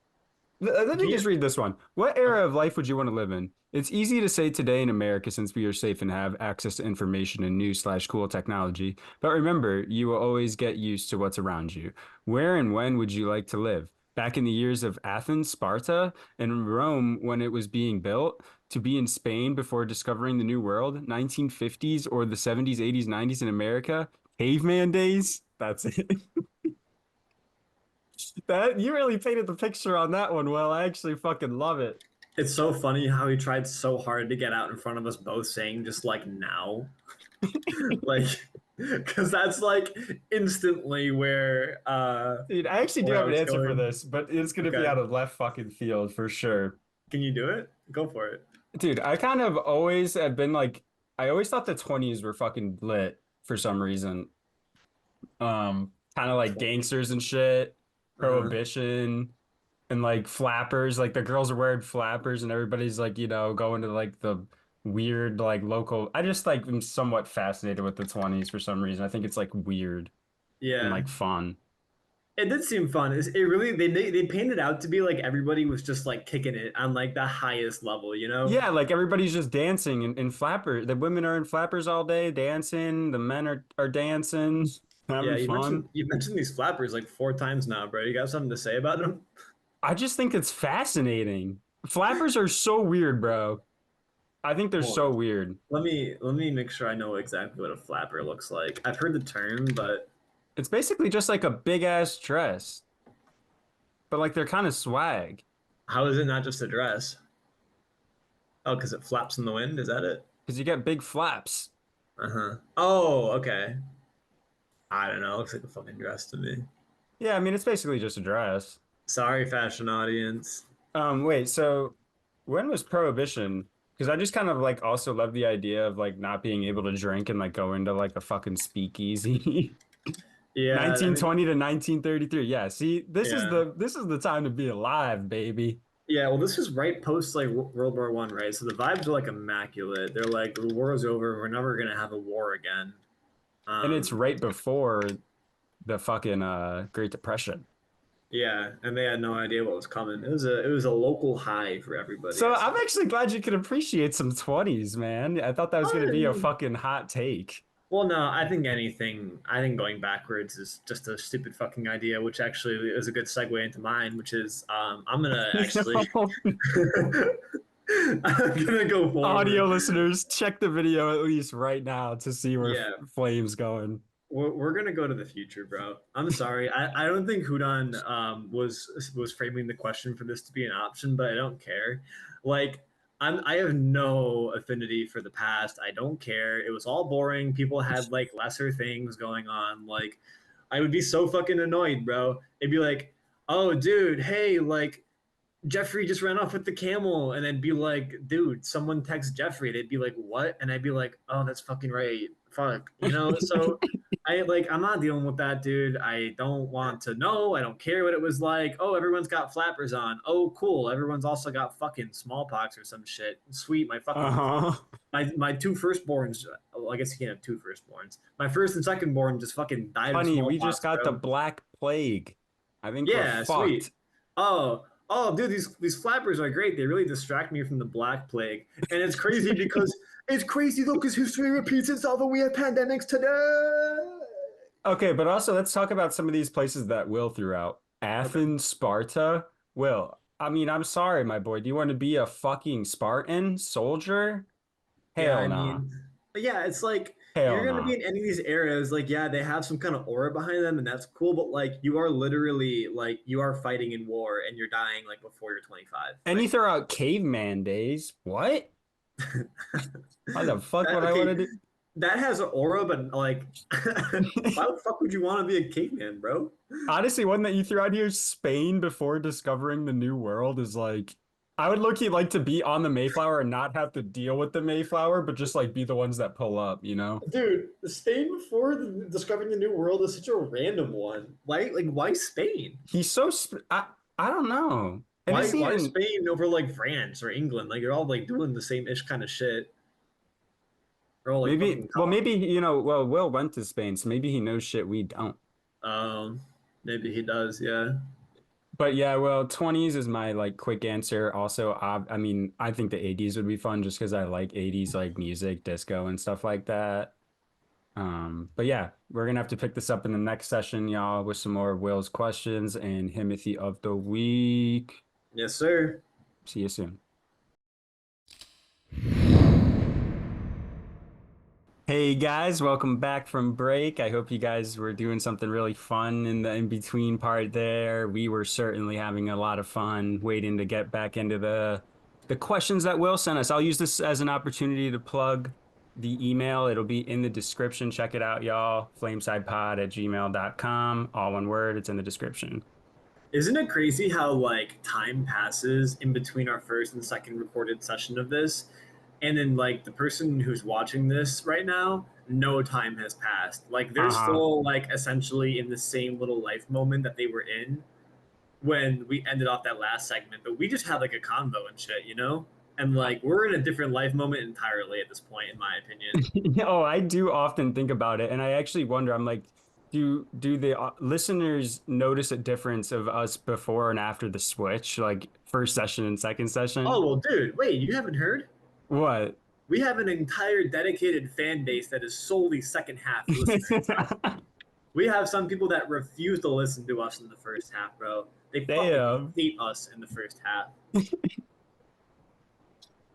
Let me just read this one. What era of life would you want to live in? It's easy to say today in America since we are safe and have access to information and new/cool technology. But remember, you will always get used to what's around you. Where and when would you like to live? Back in the years of Athens, Sparta, and Rome when it was being built, to be in Spain before discovering the New World, 1950s or the 70s, 80s, 90s in America, caveman days? That's it. That you really painted the picture on that one. Well, I actually fucking love it. It's so funny how he tried so hard to get out in front of us both saying just like now. Like, because that's like instantly where Dude, I actually do have an answer for this, but it's gonna be out of left fucking field for sure. Can you do it? Go for it. Dude, I kind of always have been like, I always thought the 20s were fucking lit for some reason. Kind of like gangsters and shit, prohibition, and like flappers. Like the girls are wearing flappers, and everybody's like, you know, going to like the weird like local. I just like am somewhat fascinated with the 20s for some reason. I think it's like weird, and like fun. It did seem fun. It really they painted out to be like everybody was just like kicking it on like the highest level, you know? Yeah, like everybody's just dancing in flappers. The women are in flappers all day, dancing. The men are dancing, having fun. You mentioned these flappers like 4 times now, bro. You got something to say about them? I just think it's fascinating. Flappers are so weird, bro. I think they're so weird. Let me make sure I know exactly what a flapper looks like. I've heard the term, but it's basically just like a big ass dress. But like they're kind of swag. How is it not just a dress? Oh, because it flaps in the wind? Is that it? Because you get big flaps. Uh-huh. Oh, okay. I don't know. It looks like a fucking dress to me. Yeah, I mean, it's basically just a dress. Sorry, fashion audience. Wait, so when was Prohibition? Because I just kind of like also love the idea of like not being able to drink and like go into like a fucking speakeasy. Yeah. 1920 to 1933. Yeah, see, this is the time to be alive, baby. Yeah, well, this was right post like World War I, right? So the vibes are like immaculate. They're like, the war is over. We're never gonna have a war again. And it's right before the fucking Great Depression. Yeah, and they had no idea what was coming. It was a local high for everybody. So I'm actually glad you could appreciate some 20s, man. I thought that was gonna be a fucking hot take. Well, no, I think going backwards is just a stupid fucking idea, which actually is a good segue into mine, which is I'm gonna actually I'm gonna go forward. Audio listeners, check the video at least right now to see where Flame's going. We're gonna go to the future, bro. I'm sorry. I don't think Hudon was framing the question for this to be an option, but I don't care. Like I have no affinity for the past. I don't care. It was all boring. People had like lesser things going on. Like I would be so fucking annoyed, bro. It'd be like, oh dude, hey, like Jeffrey just ran off with the camel, and I'd be like, dude, someone text Jeffrey. They'd be like, what? And I'd be like, oh, that's fucking right. Fuck, you know. So I'm not dealing with that, dude. I don't want to know. I don't care what it was like. Oh, everyone's got flappers on. Oh, cool. Everyone's also got fucking smallpox or some shit. Sweet. Uh-huh. My two firstborns. Well, I guess you can't have two firstborns. My first and secondborn just fucking died of Honey, we just smallpox, got the bro. Black Plague. I think we're Yeah, fucked. sweet. Oh, dude, these flappers are great. They really distract me from the Black Plague, and it's crazy though because history repeats itself, and we have pandemics today. Okay, but also let's talk about some of these places that Will threw out. Okay. Athens, Sparta. Will, I mean, I'm sorry, my boy. Do you want to be a fucking Spartan soldier? Yeah, Hell I nah. mean, but yeah, it's like if Hell you're gonna be nah. in any of these areas, like yeah, they have some kind of aura behind them, and that's cool. But like, you are literally like you are fighting in war, and you're dying like before you're 25. And you Like, throw out caveman days. What? Why the fuck would I want okay, to that has an aura, but like, do? why the fuck would you want to be a caveman, bro? Honestly, one that you threw out here, Spain before discovering the New World, is like I would low-key like to be on the Mayflower and not have to deal with the Mayflower, but just like be the ones that pull up, you know? Dude, Spain before discovering the New World is such a random one. Why Spain? He's so I don't know. And Why isn't why even Spain over like France or England? Like they're all like doing the same ish kind of shit. They're all like maybe fucking well colonized. maybe well Will went to Spain, so maybe he knows shit we don't. Um, Maybe he does. Yeah. But yeah, well, 20s is my like quick answer. Also, I mean, I think the 80s would be fun just because I like 80s like music, disco and stuff like that. But yeah, we're gonna have to pick this up in the next session, y'all, with some more Will's questions and Himothy of the week. Yes, sir. See you soon. Hey guys, welcome back from break. I hope you guys were doing something really fun in the in-between part there. We were certainly having a lot of fun waiting to get back into the questions that Will sent us. I'll use this as an opportunity to plug the email. It'll be in the description. Check it out, y'all. Flamesidepod@gmail.com. All one word. It's in the description. Isn't it crazy how like time passes in between our first and second recorded session of this? And then like the person who's watching this right now, no time has passed. Like they're Uh-huh. still like essentially in the same little life moment that they were in when we ended off that last segment. But we just had like a convo and shit, you know? And like we're in a different life moment entirely at this point, in my opinion. Oh, I do often think about it, and I actually wonder. I'm like, do the listeners notice a difference of us before and after the switch, like first session and second Oh session? well, dude, wait, you haven't heard? What? We have an entire dedicated fan base that is solely second half listeners, bro. We have some people that refuse to listen to us in the first half, bro. They fucking Damn. hate us in the first half.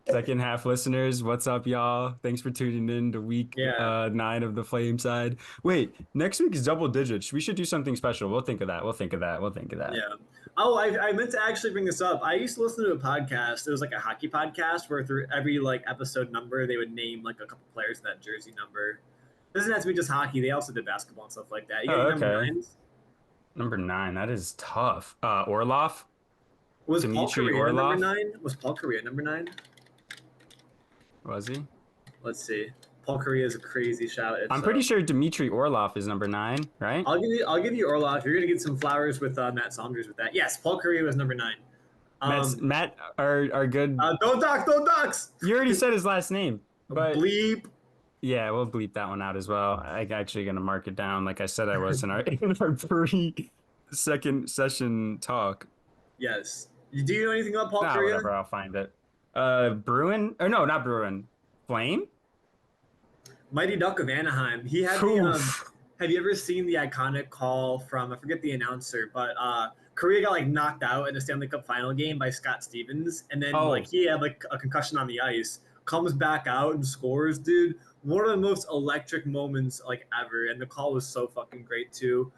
Second half listeners, what's up, y'all? Thanks for tuning in to week Yeah, 9 of the Flame Side. Wait, next week is double digits. We should do something special. We'll think of that. We'll think of that. We'll think of that. yeah. Oh, I meant to actually bring this up. I used to listen to a podcast. It was like a hockey podcast where through every like episode number, they would name like a couple players in that jersey number. It doesn't have to be just hockey. They also did basketball and stuff like that. You got Oh, any number okay. nines? Number 9. That is tough. Orlov, Was Paul Dmitry Korea number Orlov, nine? Was Paul Korea number nine? was he? Let's see. Paul Korea is a crazy shout. I'm It's pretty sure Dmitry Orlov is number 9, right? I'll give you Orlov. You're gonna get some flowers with Matt Saunders with that. Yes, Paul Korea was number nine. Matt, our good. Don't dox. You already said his last name, but Bleep. yeah, we'll bleep that one out as well. I'm actually gonna mark it down, like I said I was in our in our pre-second session talk. Yes. Do you know anything about Paul Nah, Korea? whatever. I'll find it. Bruin or no, not Bruin. Flame. Mighty Duck of Anaheim. He had the. Oof. Have you ever seen the iconic call from I forget the announcer, but Korea got like knocked out in the Stanley Cup final game by Scott Stevens, and then Oh, like he had like a concussion on the ice, comes back out and scores, dude. One of the most electric moments like ever, and the call was so fucking great too.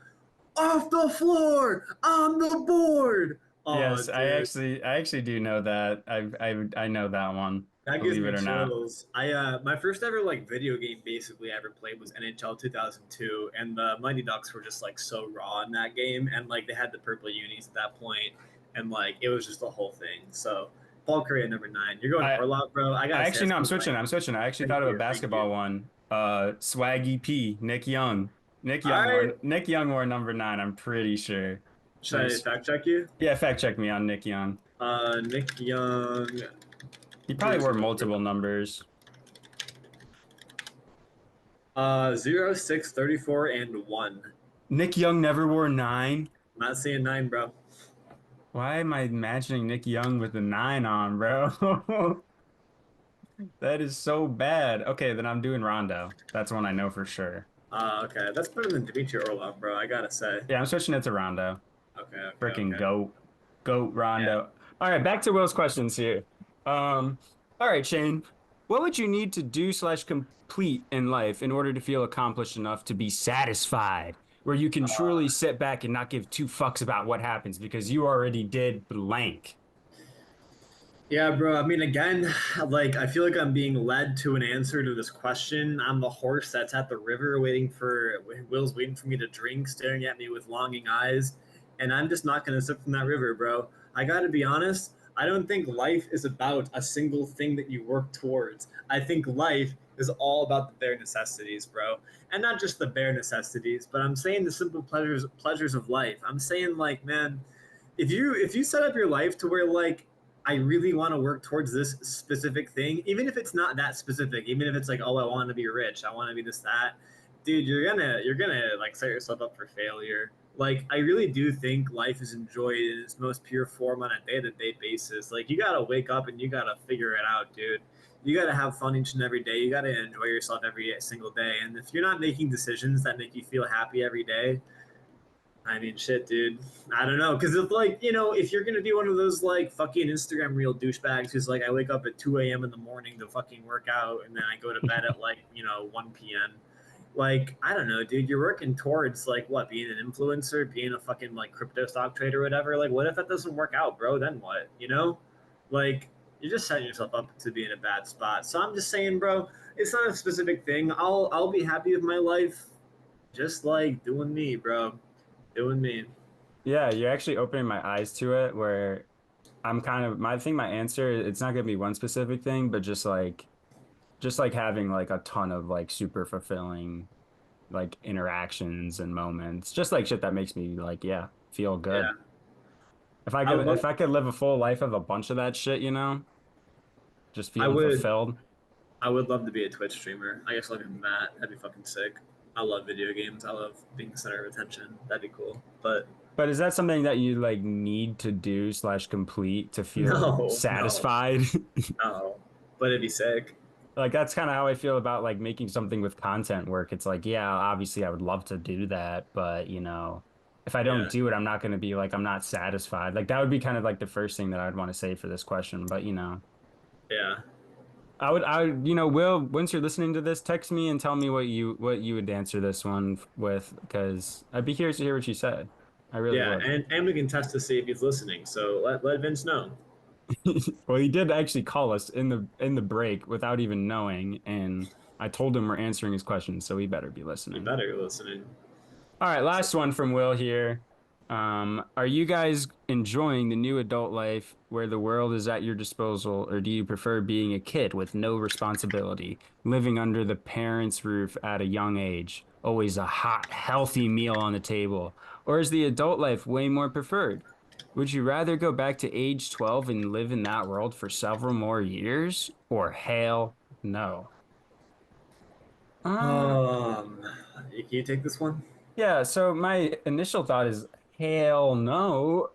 Off the floor, on the board. Oh, yes. dude, I actually do know that. I know that one. that gives Believe me it or not. chills. My first ever like video game basically I ever played was NHL 2002, and the Mighty Ducks were just like so raw in that game, and like they had the purple unis at that point, and like it was just the whole thing. So Paul Korea number nine. You're going I Orlov, bro. I I gotta say, actually that's no. I'm one of my switching. I'm switching. I actually thank thought of a you, thank you. basketball one. Swaggy P. Nick Young. All right. Nick Young wore number 9, I'm pretty sure. Should I Nice. fact check you? Yeah, fact check me on Nick Young. Nick Young, He probably jersey wore number. multiple numbers. 0, 6, 34, and 1. Nick Young never wore 9. I'm not seeing 9, bro. Why am I imagining Nick Young with the 9 on, bro? That is so bad. Okay, then I'm doing Rondo. That's one I know for sure. Okay. That's better than Dmitry Orlov, bro. I gotta say. Yeah, I'm switching it to Rondo. Okay, okay, Freaking okay. goat Yeah. Rondo. All right, back to Will's questions here. Um, all right, Shane, what would you need to do slash complete in life in order to feel accomplished enough to be satisfied, where you can truly sit back and not give two fucks about what happens because you already did blank? Yeah, bro. I mean, again, like I feel like I'm being led to an answer to this question. I'm the horse that's at the river waiting for Will's waiting for me to drink, staring at me with longing eyes, and I'm just not gonna sip from that river, bro. I gotta be honest. I don't think life is about a single thing that you work towards. I think life is all about the bare necessities, bro, and not just the bare necessities, but I'm saying the simple pleasures of life. I'm saying like, man, if you set up your life to where like I really want to work towards this specific thing, even if it's not that specific, even if it's like, oh, I want to be rich, I want to be this, that, dude, you're gonna like set yourself up for failure. Like, I really do think life is enjoyed in its most pure form on a day-to-day basis. Like, you gotta wake up and you gotta figure it out, dude. You gotta have fun each and every day. You gotta enjoy yourself every single day. And if you're not making decisions that make you feel happy every day, I mean, shit, dude. I don't know, because if like if you're gonna be one of those like fucking Instagram real douchebags who's like, I wake up at 2 a.m. in the morning to fucking work out, and then I go to bed at like 1 p.m. Like, I don't know, dude. You're working towards like what, being an influencer, being a fucking like crypto stock trader, or whatever. Like, what if that doesn't work out, bro? Then what? Like you're just setting yourself up to be in a bad spot. So I'm just saying, bro. It's not a specific thing. I'll be happy with my life, just like doing me, bro. Doing me. Yeah, you're actually opening my eyes to it where I'm kind of I think my answer it's not gonna be one specific thing, but just like having like a ton of like super fulfilling like interactions and moments, just like shit that makes me like yeah, feel Yeah. good. If I I would could love if I could live a full life of a bunch of that shit, just I feeling would fulfilled. I would love to be a Twitch streamer. I guess looking at that, that'd be fucking sick. I love video games. I love being the center of attention. That'd be cool. But But is that something that you like need to do slash complete to feel no, no, satisfied? no. But it'd be sick. Like that's kind of how I feel about like making something with content work. It's like, yeah, obviously I would love to do that, but if I don't Yeah. do it, I'm not going to be like I'm not satisfied. Like that would be kind of like the first thing that I'd want to say for this question, but Yeah. Will, once you're listening to this, text me and tell me what you would answer this one with, because I'd be curious to hear what you said. I really Yeah. would. And we can test to see if he's listening. So let Vince know. Well, he did actually call us in the break without even knowing, and I told him we're answering his questions, so he better be You listening. better be listening. All right, So, last one from Will here. Are you guys enjoying the new adult life where the world is at your disposal, or do you prefer being a kid with no responsibility, living under the parents' roof at a young age, always a hot, healthy meal on the table? Or is the adult life way more preferred? Would you rather go back to age 12 and live in that world for several more years, or hell no? Uh, um, can you take this one? yeah, so my initial thought is hell no.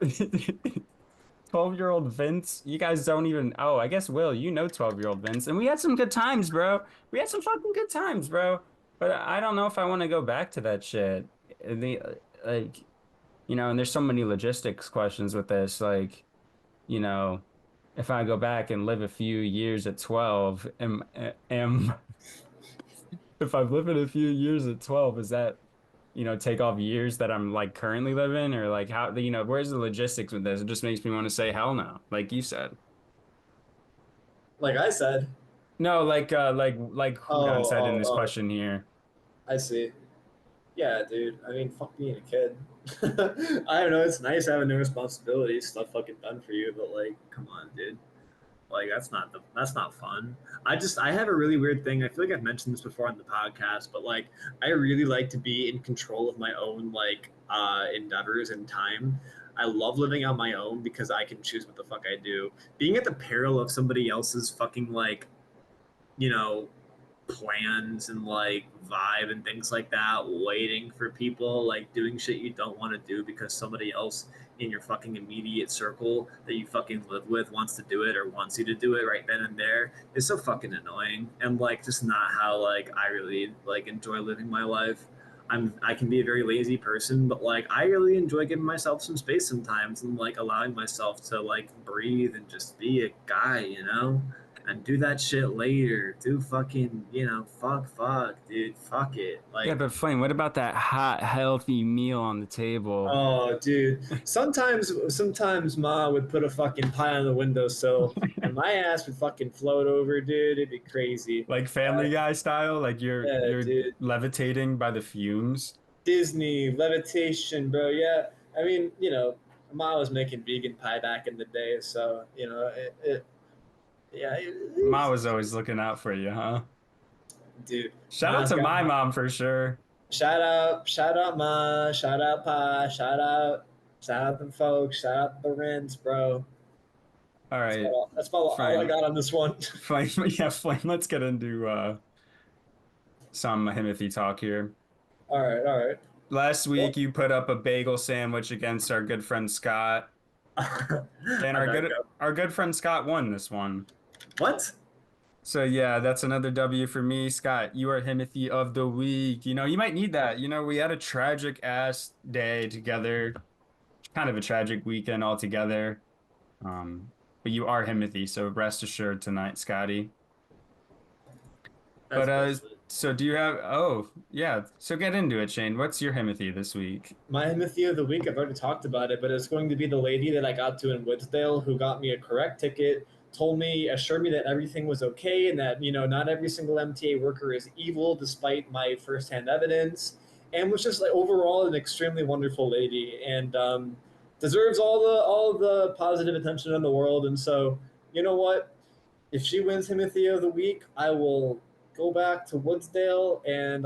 12-year-old Vince, you guys don't even, oh, I guess Will, 12-year-old Vince, and we had some good times, bro. We had some fucking good times, bro. But I don't know if I want to go back to that shit. The like, and there's so many logistics questions with this, like, you know, if I go back and live a few years at 12, am if I've lived a few years at 12, is that take off years that I'm like currently living or like how where's the logistics with this? It just makes me want to say hell no, like you said. Like I said. No, like Hudon Oh, said in oh, this oh. question here. I see. Yeah, dude. I mean, fuck being a kid. I don't know. It's nice having no responsibilities, stuff fucking done for you, but like, come on, dude. Like that's not fun. I have a really weird thing. I feel like I've mentioned this before on the podcast, but like I really like to be in control of my own like endeavors and time. I love living on my own because I can choose what the fuck I do. Being at the peril of somebody else's fucking like, you know, plans and like vibe and things like that, waiting for people, like doing shit you don't want to do because somebody else in your fucking immediate circle that you fucking live with wants to do it or wants you to do it right then and there is so fucking annoying and like just not how like I really like enjoy living my life. I can be a very lazy person, but like I really enjoy giving myself some space sometimes and like allowing myself to like breathe and just be a guy, you know? And do that shit later. Do fucking, fuck, dude, fuck it. Yeah, Like, but Flame, what about that hot, healthy meal on the table? oh, dude. Sometimes Ma would put a fucking pie on the windowsill, and my ass would fucking float over, dude. It'd be crazy. Like Family Guy style, like you're Yeah, you're dude. levitating by the fumes. Disney levitation, bro. Yeah, I mean, Ma was making vegan pie back in the day, so yeah, Ma was always looking out for you, huh? dude. Shout out Ma's to got my mom for sure. Shout out, Ma, shout out, Pa, shout out them folks, shout out the Rents, bro. All right, That's about all I Flame, got on this one. Flame, yeah, Flame. Let's get into some Himothy talk here. All right. Last Well, week, you put up a bagel sandwich against our good friend Scott, and how'd that go? our good friend Scott won this one. What? So yeah, that's another W for me, Scott. You are Himothy of the week. You know, you might need that. You know, we had a tragic ass day together, kind of a tragic weekend altogether. But you are Himothy, so rest assured tonight, Scotty. That's But bullshit. so do you have? Oh, yeah. So get into it, Shane. What's your Himothy this week? My mythia of the week, I've already talked about it, but it's going to be the lady that I got to in Woodsdale who got me a correct ticket, assured me that everything was okay and that, not every single MTA worker is evil despite my firsthand evidence, and was just like overall an extremely wonderful lady and deserves all the positive attention in the world. And so, you know what? If she wins Timothy of the week, I will go back to Woodsdale and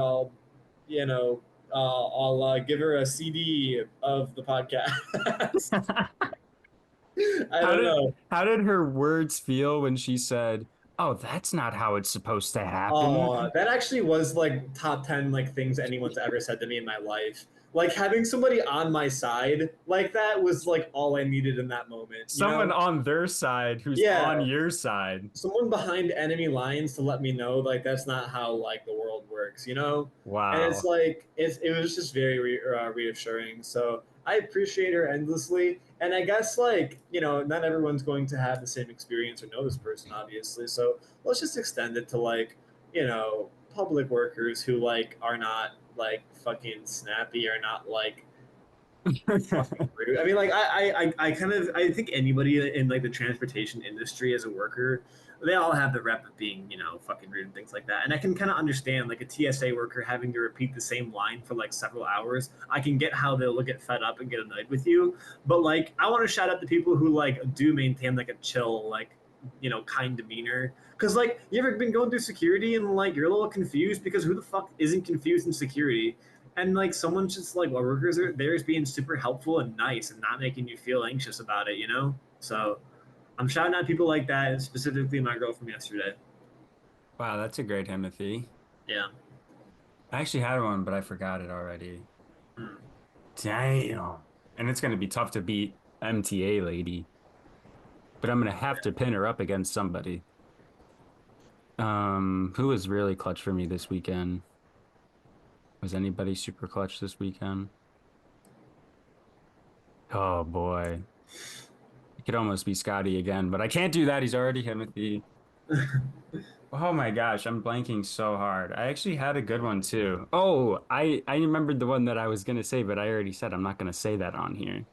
you know, I'll give her a CD of the podcast. I don't know. How did her words feel when she said, "Oh, that's not how it's supposed to Oh, happen"? that actually was like top 10 like things anyone's ever said to me in my life. Like having somebody on my side like that was like all I needed in that moment, you Someone know? on their side who's on Yeah. your side. Someone behind enemy lines to let me know like that's not how like the world works, you know. And it's Wow. like it was just very reassuring. So I appreciate her endlessly, and I guess like not everyone's going to have the same experience or know this person obviously. So let's just extend it to like public workers who like are not like fucking snappy or not like fucking rude. I mean, like I kind of I think anybody in like the transportation industry as a worker, they all have the rep of being fucking rude and things like that. And I can kind of understand like a TSA worker having to repeat the same line for like several hours. I can get how they'll get fed up and get annoyed with you, but like I want to shout out the people who like do maintain like a chill like kind demeanor. Because like you ever been going through security and like you're a little confused because who the fuck isn't confused in security? And like someone's just like well, workers are there is being super helpful and nice and not making you feel anxious about it, you know? So I'm shouting out people like that, and specifically my girl from yesterday. Wow, that's a great Himothy. Yeah. I actually had one, but I forgot it already. Hmm. Damn. And it's gonna be tough to beat MTA lady, but I'm gonna have to pin her up against somebody. Who was really clutch for me this weekend? Was anybody super clutch this weekend? Oh boy. It could almost be Scotty again, but I can't do that. He's already Himothy. Oh my gosh, I'm blanking so hard. I actually had a good one too. Oh, I remembered the one that I was gonna say, but I already said I'm not gonna say that on here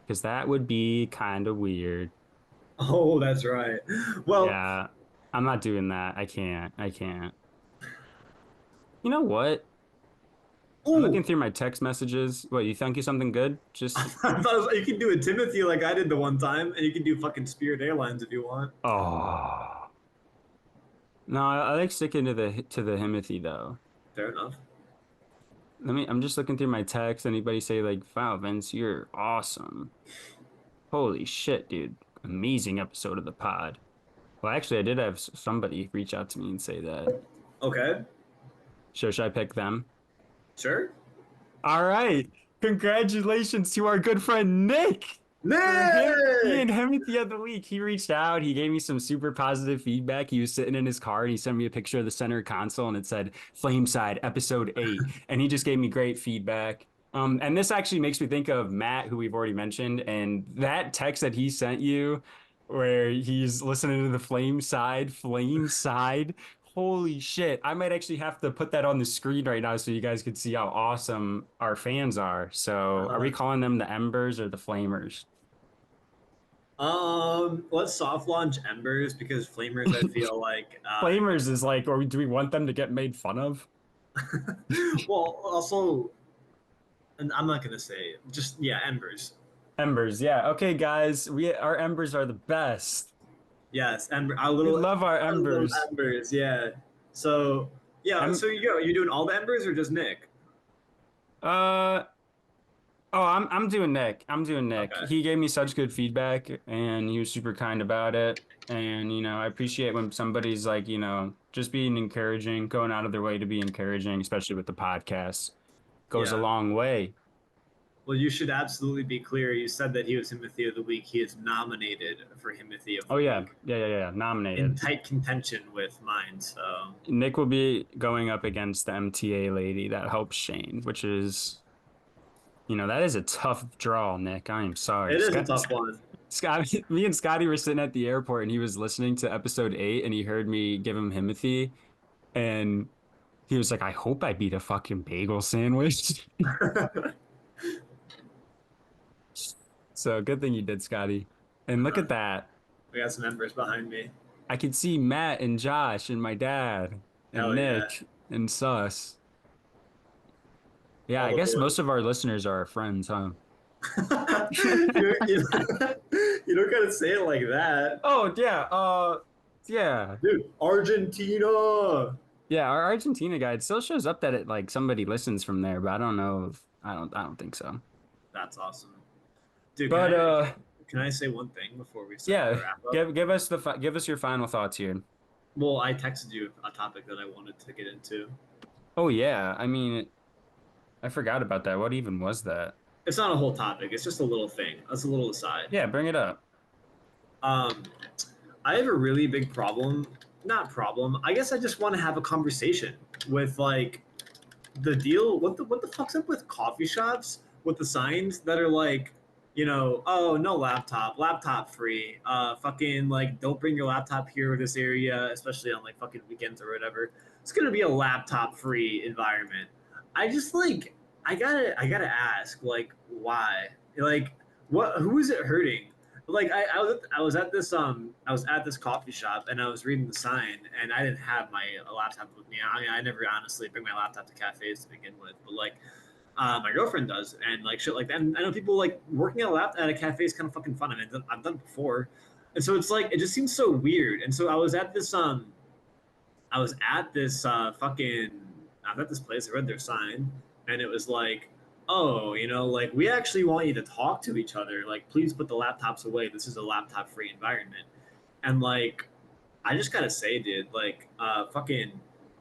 because that would be kind of weird. Oh, that's right. Well, Yeah, I'm not doing that. I can't. I can't. You know what? I'm looking Ooh, through my text messages. What, you think you something good? I Just thought you can do a Timothy like I did the one time, and you can do fucking Spirit Airlines if you want. oh no, I like sticking to the Himothy though. Fair enough. I'm just looking through my text. Anybody say like, wow, Vince, you're awesome. Holy shit, dude. Amazing episode of the pod. Well, actually, I did have somebody reach out to me and say that. Okay, Should I pick them? sure. All right. Congratulations to our good friend Nick. For him, me and Nick! him the other week, he reached out. He gave me some super positive feedback. He was sitting in his car and he sent me a picture of the center console and it said Flameside episode 8. And he just gave me great feedback. And this actually makes me think of Matt, who we've already mentioned, and that text that he sent you where he's listening to the Flameside. Holy shit. I might actually have to put that on the screen right now so you guys can see how awesome our fans are. So, are we Uh, calling them the Embers or the Flamers? let's soft launch Embers because Flamers, I feel like, Flamers is like, or do we want them to get made fun of? well, also, and I'm not gonna say just yeah, Embers. Embers, yeah. Okay, guys, our Embers are the best. Yes, Ember, We love our our little Embers. Embers. Yeah. So yeah, Em so you go. You doing all the Embers or just Nick? uh oh, I'm doing Nick. I'm doing Nick. Okay. He gave me such good feedback and he was super kind about it. And I appreciate when somebody's like, just being encouraging, going out of their way to be encouraging, especially with the podcast, goes a Yeah. long way. Well, you should absolutely be clear. You said that he was Himothy of the Week. He is nominated for Himothy of Oh the yeah. Week Yeah. in Nominated. tight contention with mine. So Nick will be going up against the MTA lady that helps Shane, which is, that is a tough draw, Nick. I am sorry. it is a tough one. Me and Scotty were sitting at the airport and he was listening to episode 8 and he heard me give him Himothy and he was like, I hope I beat a fucking bagel sandwich. So good thing you did, Scotty. And look at that. We got some Embers behind me. I could see Matt and Josh and my dad and Hell yeah. Nick and Sus. Yeah, All I the guess boys. most of our listeners are our friends, huh? you don't gotta say it like that. Oh, yeah. Yeah. Dude, Argentina. Yeah, our Argentina guy, it still shows up that like somebody listens from there, but I don't know if I don't think so. That's awesome. Dude, But can I say one thing before we start the yeah, wrap up? give us your final thoughts here. Well, I texted you a topic that I wanted to get into. Oh yeah, I mean, I forgot about that. What even was that? It's not a whole topic. It's just a little thing. It's a little aside. Yeah, bring it up. Um, I have a really big problem. Not problem. I guess I just want to have a conversation with like the deal. What the fuck's up with coffee shops with the signs that are like, oh no laptop free. Fucking like don't bring your laptop here or this area, especially on like fucking weekends or whatever. It's gonna be a laptop free environment. I just like I gotta ask like why like who is it hurting? Like I was at this coffee shop and I was reading the sign and I didn't have my laptop with me. I mean, I never honestly bring my laptop to cafes to begin with, but like my girlfriend does and like shit like that. And I know people like working at a cafe is kind of fucking fun. I mean, I've done it before, and so it's like it just seems so weird. And so I was at this fucking I'm at this place. I read their sign, and it was like, oh, like we actually want you to talk to each other. Like, please put the laptops away. This is a laptop-free environment. And like, I just gotta say, dude, like, fucking,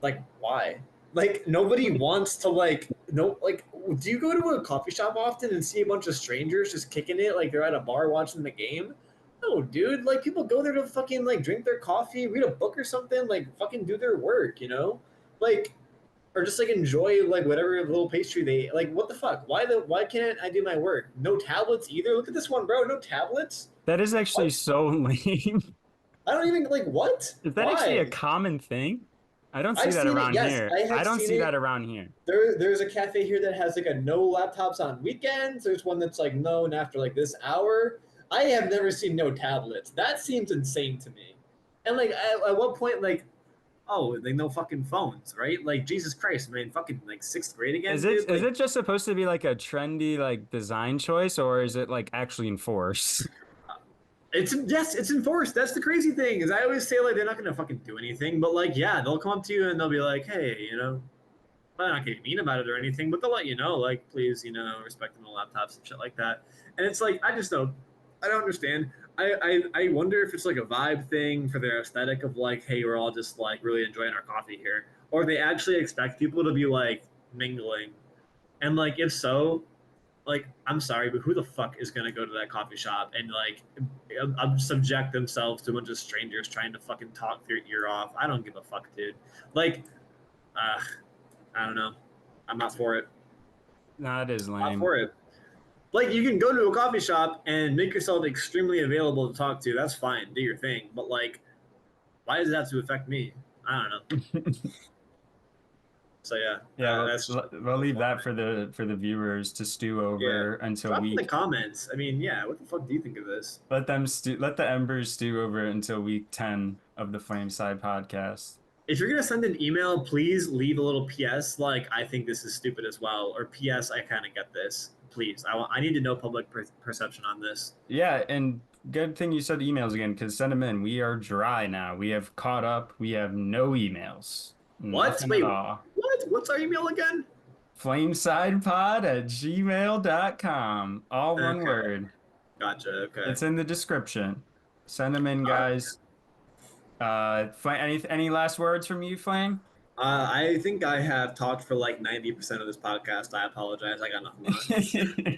like, why? Like, nobody wants to like, no, like, do you go to a coffee shop often and see a bunch of strangers just kicking it like they're at a bar watching the game? No, dude. Like people go there to fucking like drink their coffee, read a book or something, like fucking do their work. Like or just like enjoy like whatever little pastry they like. What the fuck? Why can't I do my work? No tablets either. Look at this one, bro. No tablets. That is actually What? so lame. I don't even like what? Is that actually a Why? common thing? I don't see I've that seen it. around Yes, here. I I have don't seen see that it. around here. There's a cafe here that has like a no laptops on weekends. There's one that's like known after like this hour. I have never seen no tablets. That seems insane to me. And like at what point like oh, they know fucking phones, right? Like Jesus Christ, man, fucking like sixth grade again, Is dude. it just supposed to be like a trendy like design choice, or is it like actually enforced? It's yes, it's enforced. That's the crazy thing is I always say like they're not gonna fucking do anything, but like yeah, they'll come up to you and they'll be like, hey, they're not getting mean about it or anything, but they'll let you know, like, please, respect them on laptops and shit like that. And it's like I just don't, I don't understand. I wonder if it's like a vibe thing for their aesthetic of like, hey, we're all just like really enjoying our coffee here, or they actually expect people to be like mingling, and like if so, like I'm sorry, but who the fuck is gonna go to that coffee shop and like subject themselves to a bunch of strangers trying to fucking talk their ear off? I don't give a fuck, dude. Like, uh, I don't know. I'm not for it. Nah, it is Not lame. for it. Like you can go to a coffee shop and make yourself extremely available to talk to. That's fine. Do your thing. But like, why does it have to affect me? I don't know. So yeah, Yeah, that's just we'll leave that for the viewers to stew yeah. over until Drop in the week. comments. I mean, yeah. What the fuck do you think of this? Let the embers stew over until week 10 of the Flameside podcast. If you're gonna send an email, please leave a little PS like I think this is stupid as well, or PS I kind of get this. Please, I need to know public perception on this. Yeah, and good thing you said emails again, because send them in. We are dry now. We have caught up. We have no emails. What? Nothing at Wait, all. what? What's our email again? Flamesidepod@gmail.com. All one Okay, word. gotcha. Okay. It's in the description. Send them in, All right. guys. Any last words from you, Flame? I think I have talked for like 90% of this podcast. I apologize. I got nothing more.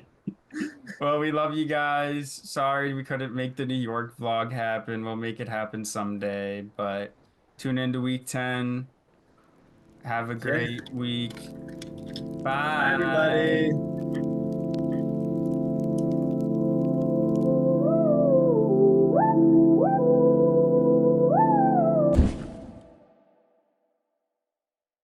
Well, we love you guys. Sorry we couldn't make the New York vlog happen. We'll make it happen someday, but tune into week 10. Have a Yeah. great week. Bye, everybody. Bye.